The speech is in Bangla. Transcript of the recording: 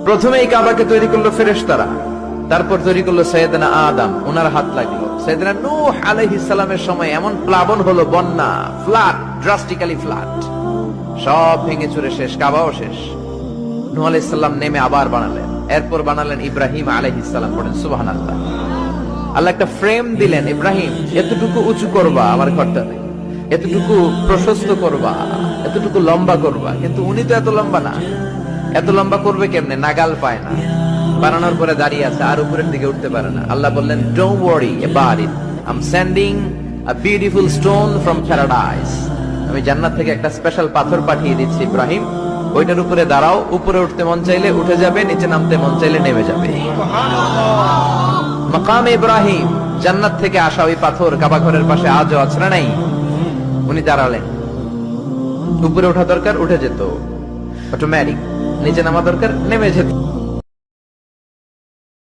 প্রথমে এই কাবাকে তৈরি করলো ফেরেশতারা, তারপর তৈরি করলো সাইয়েদনা আদম, ওনার হাত লাগলো। সাইয়েদনা নূহ আলাইহিস সালামের সময় এমন প্লাবন হলো, বন্যা, ফ্লাড, ড্রাস্টিক্যালি ফ্লাড, সব ভেঙে চুরে শেষ, কাবাও শেষ। নূহ আলাইহিস সালাম নেমে আবার বানালেন, এরপর বানালেন ইব্রাহিম আলাইহিস সালাম। পড়েন সুবহানাল্লাহ। আল্লাহ একটা ফ্রেম দিলেন, ইব্রাহিম এতটুকু উঁচু করবা আমার ঘরটাতে, এতটুকু প্রশস্ত করবা, এতটুকু লম্বা করবা। কিন্তু উনি তো এত লম্বা না, এত লম্বা করবে কেমনে? নাগাল পায় না, বানানোর পরে দাঁড়িয়ে আছে, আর উপরের দিকে উঠতে পারে না। আল্লাহ বললেন, don't worry about it, I am sending a beautiful stone from paradise. আমি জান্নাত থেকে একটা স্পেশাল পাথর পাঠিয়ে দিচ্ছি ইব্রাহিম, ওইটার উপরে দাঁড়াও, উপরে উঠতে মন চাইলে উঠে যাবে, নিচে নামতে মন চাইলে নেমে যাবে। মাকাম ইব্রাহিম, জান্নাত থেকে আসা ওই পাথর কাবা ঘরের পাশে আজও আছে না নাই? উনি দাঁড়ালেন, উপরে ওঠা দরকার উঠে যেত অটোমেটিক, নিচে নামা দরকার নেমে যেত।